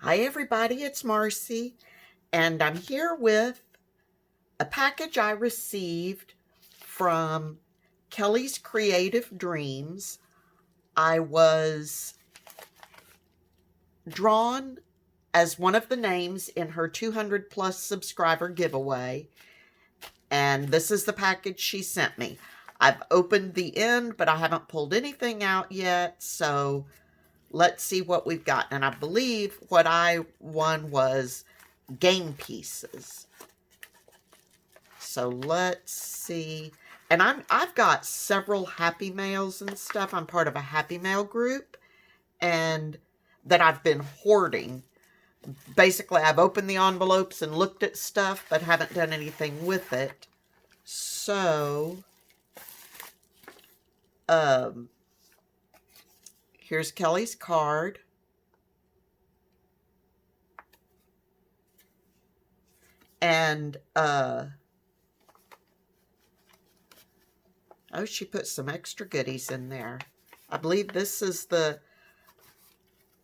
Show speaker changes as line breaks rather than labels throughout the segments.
Hi, everybody, it's Marcy, and I'm here with a package I received from Kelly's Creative Dreams. I was drawn as one of the names in her 200 plus subscriber giveaway, and this is the package she sent me. I've opened the end, but I haven't pulled anything out yet, so let's see what we've got. And I believe what I won was game pieces. So let's see. And I've got several Happy Mails and stuff. I'm part of a Happy Mail group and that I've been hoarding. Basically, I've opened the envelopes and looked at stuff, but haven't done anything with it. So, here's Kelly's card. And, oh, she put some extra goodies in there. I believe this is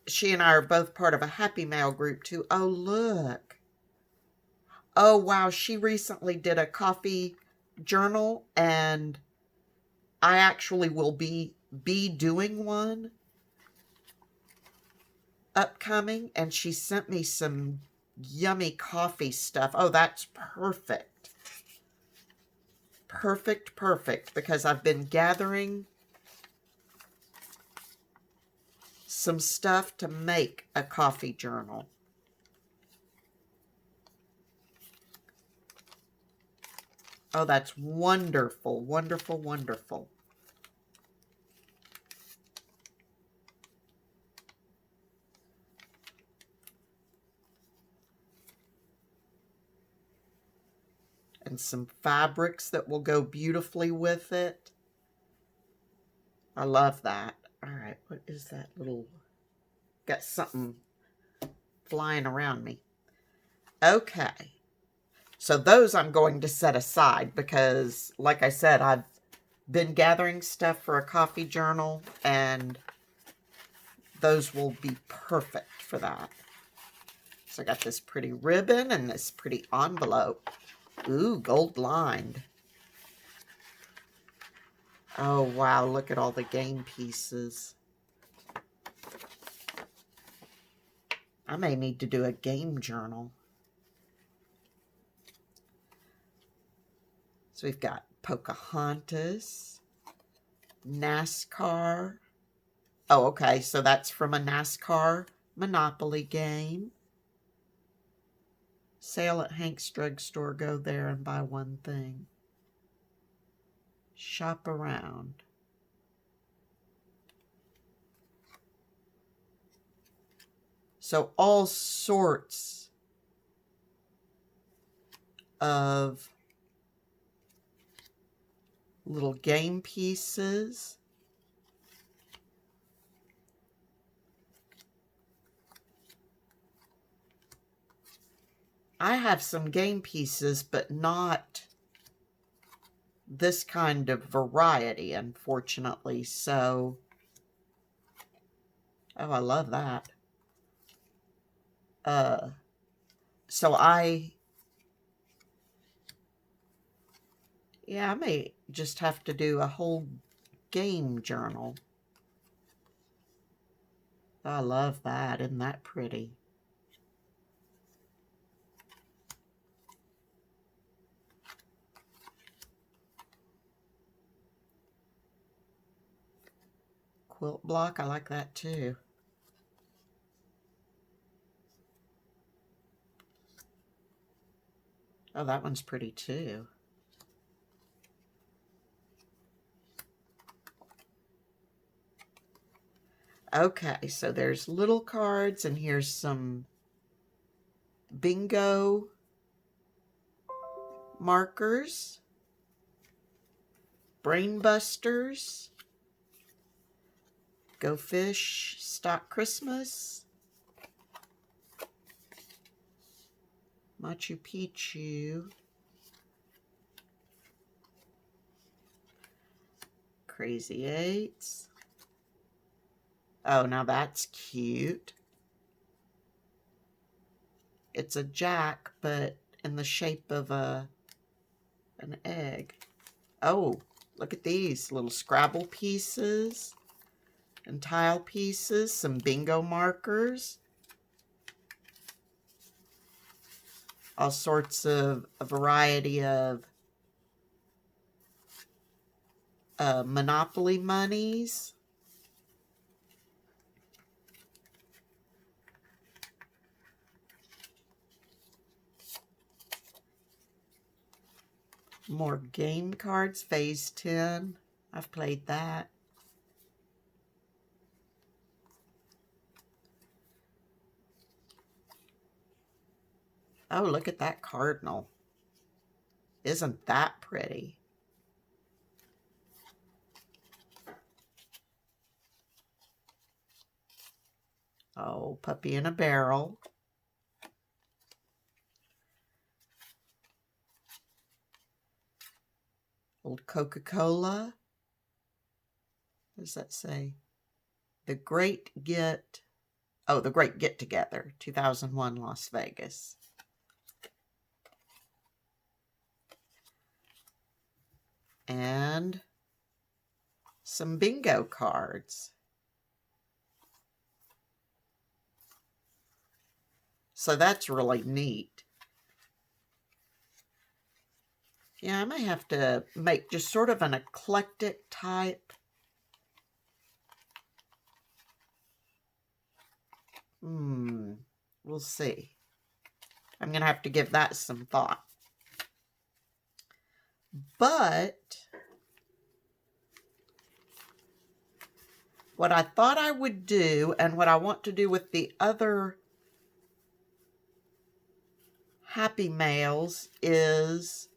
she and I are both part of a Happy Mail group too. Oh, look. Oh, wow. She recently did a coffee journal, and I actually will be doing one upcoming, and she sent me some yummy coffee stuff. Oh, that's perfect. Perfect, perfect, because I've been gathering some stuff to make a coffee journal. Oh, that's wonderful, wonderful, wonderful. And some fabrics that will go beautifully with it. I love that. All right, what is that little... Got something flying around me. Okay. So those I'm going to set aside because, like I said, I've been gathering stuff for a coffee journal, and those will be perfect for that. So I got this pretty ribbon and this pretty envelope. Ooh, gold lined. Oh, wow, look at all the game pieces. I may need to do a game journal. So we've got Pocahontas, NASCAR. Oh, okay, so that's from a NASCAR Monopoly game. Sale at Hank's Drugstore. Go there and buy one thing. Shop around. So all sorts of little game pieces. I have some game pieces, but not this kind of variety, unfortunately. So, oh, I love that. So yeah, I may just have to do a whole game journal. I love that. Isn't that pretty? Quilt block, I like that too. Oh, that one's pretty too. Okay, so there's little cards, and here's some bingo markers, brain busters, Go Fish, Stock Christmas, Machu Picchu, Crazy Eights. Oh, now that's cute. It's a jack, but in the shape of an egg. Oh, look at these little Scrabble pieces and tile pieces, some bingo markers, all sorts of a variety of Monopoly monies. More game cards, Phase 10. I've played that. Oh, look at that cardinal. Isn't that pretty? Oh, puppy in a barrel. Old Coca-Cola. What does that say? The Great Get... Oh, The Great Get Together, 2001 Las Vegas. And some bingo cards. So that's really neat. Yeah, I may have to make just sort of an eclectic type. We'll see. I'm going to have to give that some thought. But what I thought I would do, and what I want to do with the other Happy Mails, is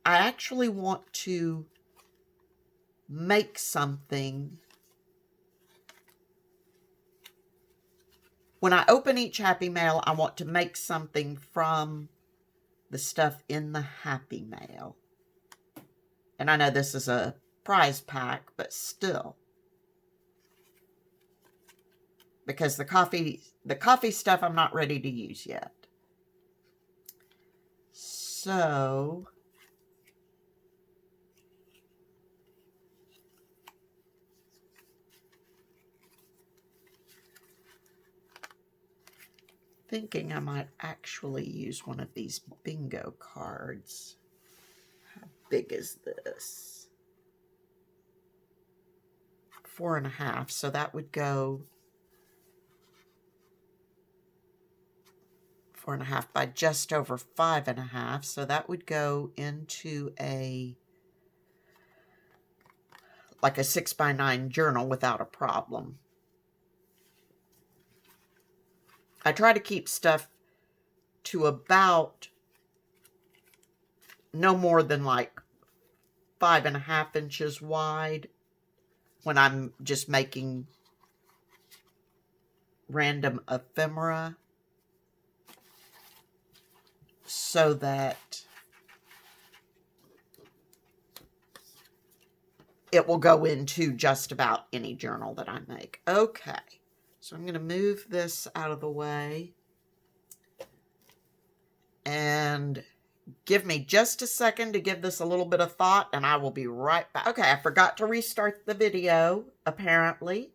I actually want to make something. When I open each Happy Mail, I want to make something from the stuff in the Happy Mail. And I know this is a prize pack, but still. Because the coffee stuff I'm not ready to use yet. So thinking I might actually use one of these bingo cards. How big is this? 4.5, so that would go 4.5 by just over 5.5, so that would go into like a 6x9 journal without a problem. I try to keep stuff to about no more than like 5.5 inches wide when I'm just making random ephemera, so that it will go into just about any journal that I make. Okay, so I'm going to move this out of the way and give me just a second to give this a little bit of thought, and I will be right back. Okay, I forgot to restart the video, apparently.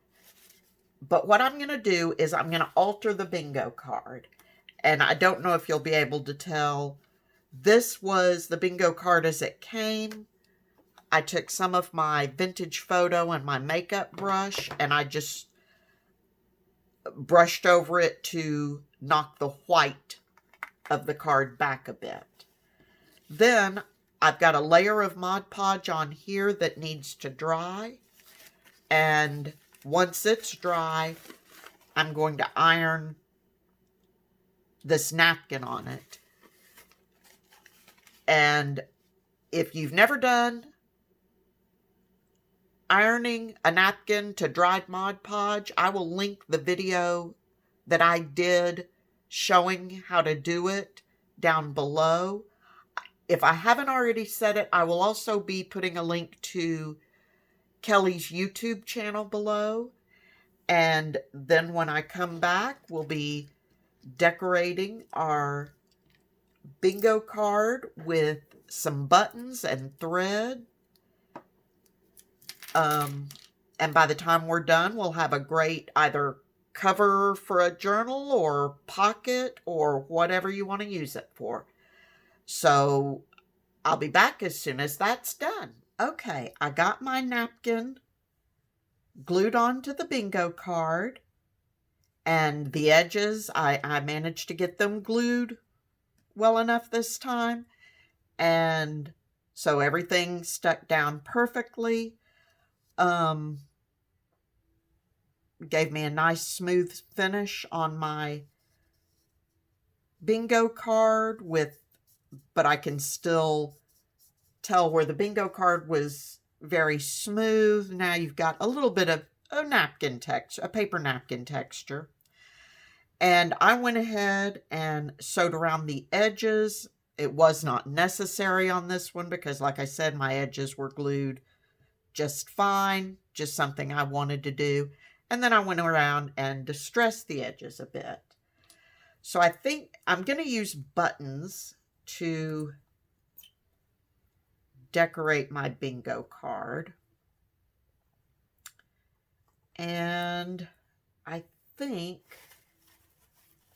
But what I'm going to do is I'm going to alter the bingo card. And I don't know if you'll be able to tell. This was the bingo card as it came. I took some of my vintage photo and my makeup brush, and I just brushed over it to knock the white of the card back a bit. Then I've got a layer of Mod Podge on here that needs to dry. And once it's dry, I'm going to iron this napkin on it. And if you've never done ironing a napkin to dried Mod Podge, I will link the video that I did showing how to do it down below. If I haven't already said it, I will also be putting a link to Kelly's YouTube channel below. And then when I come back, we'll be decorating our bingo card with some buttons and thread. And by the time we're done, we'll have a great either cover for a journal or pocket or whatever you want to use it for. So I'll be back as soon as that's done. Okay, I got my napkin glued onto the bingo card, and the edges, I managed to get them glued well enough this time, and so everything stuck down perfectly. Gave me a nice smooth finish on my bingo card but I can still tell where the bingo card was very smooth. Now you've got a little bit of a napkin texture, a paper napkin texture. And I went ahead and sewed around the edges. It was not necessary on this one because, like I said, my edges were glued just fine, just something I wanted to do. And then I went around and distressed the edges a bit. So I think I'm going to use buttons to decorate my bingo card. And I think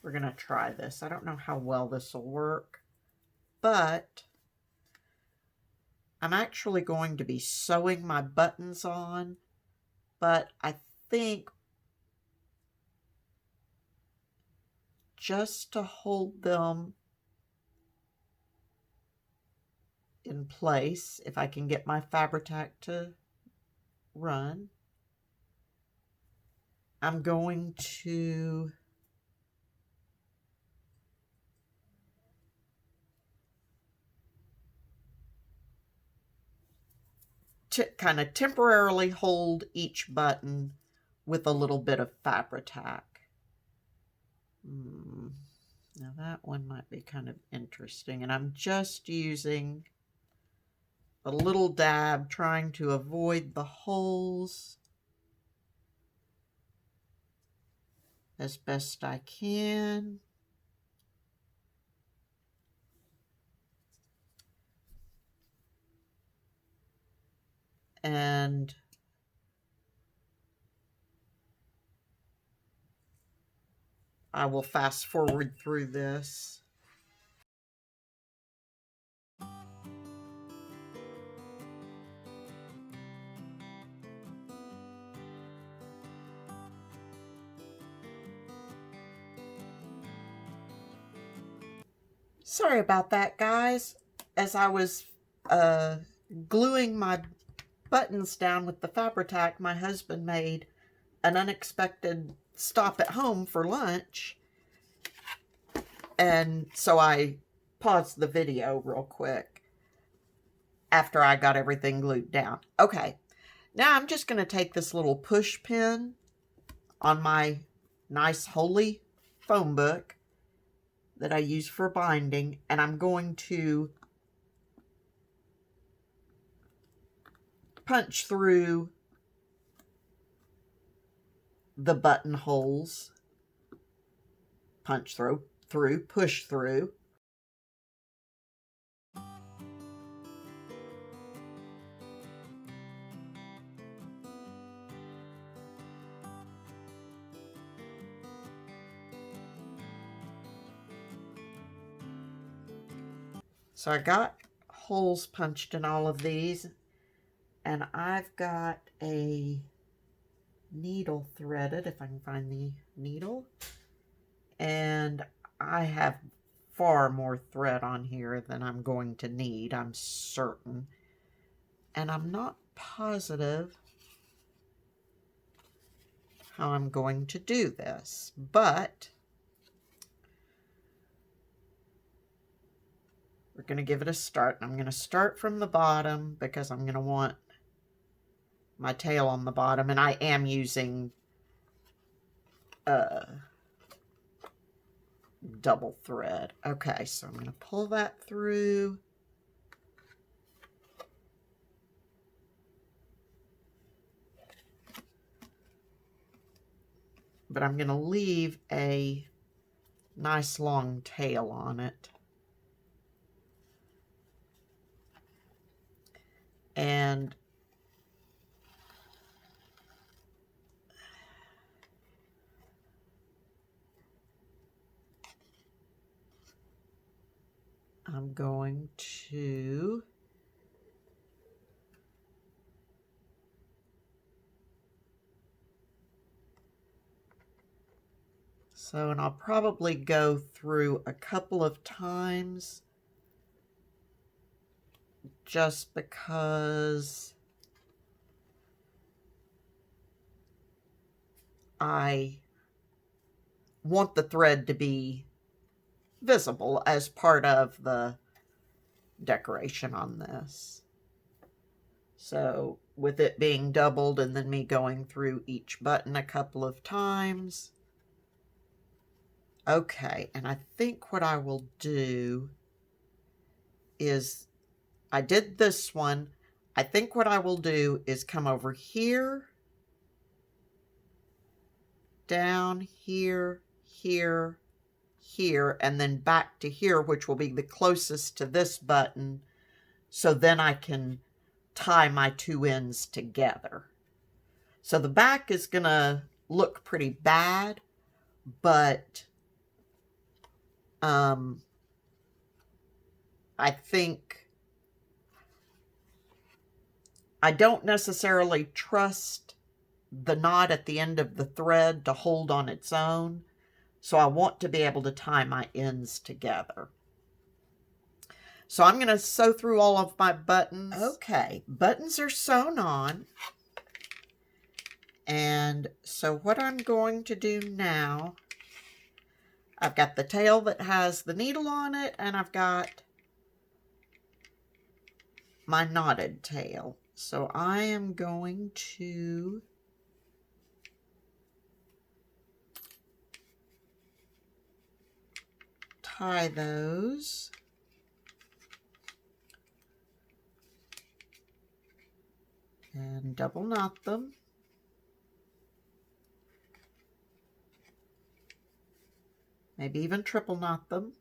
we're going to try this. I don't know how well this will work, but I'm actually going to be sewing my buttons on, but I think just to hold them in place, if I can get my Fabri-Tac to run, I'm going to kind of temporarily hold each button with a little bit of Fabri-Tac. Now that one might be kind of interesting, and I'm just using a little dab, trying to avoid the holes as best I can. And I will fast forward through this. Sorry about that, guys. As I was gluing my buttons down with the Fabri-Tac, my husband made an unexpected stop at home for lunch. And so I paused the video real quick after I got everything glued down. Okay, now I'm just going to take this little push pin on my nice Holy foam book that I use for binding, and I'm going to punch through the buttonholes. Punch through, push through. So I got holes punched in all of these, and I've got a needle threaded, if I can find the needle, and I have far more thread on here than I'm going to need, I'm certain, and I'm not positive how I'm going to do this, but we're going to give it a start. I'm going to start from the bottom because I'm going to want my tail on the bottom, and I am using double thread. Okay, so I'm going to pull that through. But I'm going to leave a nice long tail on it. And I'm going to and I'll probably go through a couple of times just because I want the thread to be visible as part of the decoration on this. So with it being doubled and then me going through each button a couple of times. Okay, and I think what I will do is, I did this one. I think what I will do is come over here, down here, here, here, and then back to here, which will be the closest to this button. So then I can tie my two ends together. So the back is going to look pretty bad, but I think I don't necessarily trust the knot at the end of the thread to hold on its own. So I want to be able to tie my ends together. So I'm going to sew through all of my buttons. Okay, buttons are sewn on. And so what I'm going to do now, I've got the tail that has the needle on it, and I've got my knotted tail. So I am going to tie those. And double knot them. Maybe even triple knot them.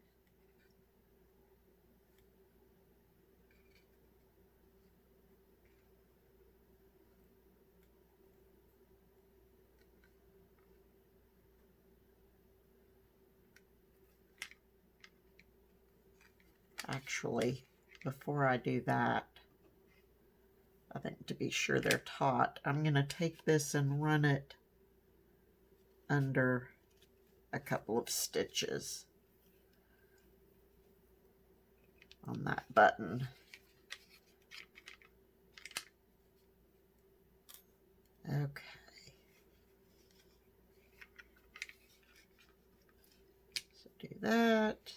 Actually, before I do that, I think to be sure they're taut, I'm going to take this and run it under a couple of stitches on that button. Okay. So do that.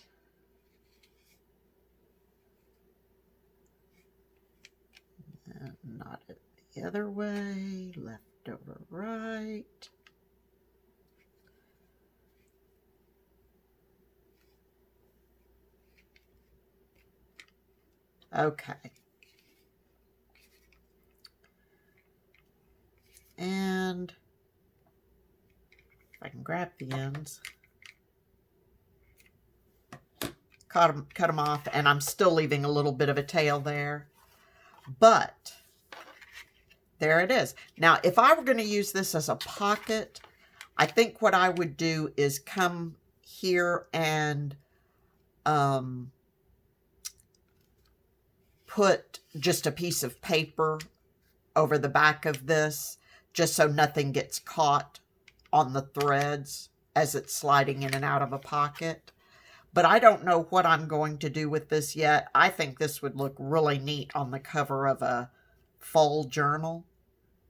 And knot it the other way, left over right. Okay. And if I can grab the ends, cut them off, and I'm still leaving a little bit of a tail there. But there it is. Now, if I were going to use this as a pocket, I think what I would do is come here and put just a piece of paper over the back of this, just so nothing gets caught on the threads as it's sliding in and out of a pocket. But I don't know what I'm going to do with this yet. I think this would look really neat on the cover of a fall journal.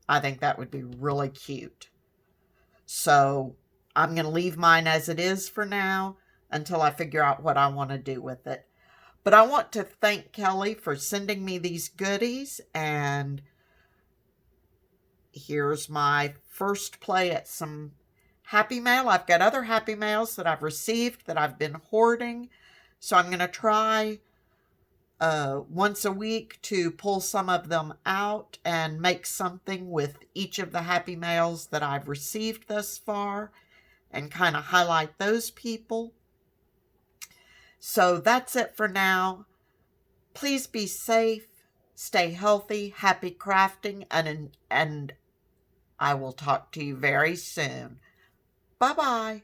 I think that would be really cute. So I'm going to leave mine as it is for now until I figure out what I want to do with it. But I want to thank Kelly for sending me these goodies, and here's my first play at some Happy Mail. I've got other Happy Mails that I've received that I've been hoarding. So I'm going to try once a week to pull some of them out and make something with each of the Happy Mails that I've received thus far and kind of highlight those people. So that's it for now. Please be safe, stay healthy, happy crafting, and I will talk to you very soon. Bye-bye.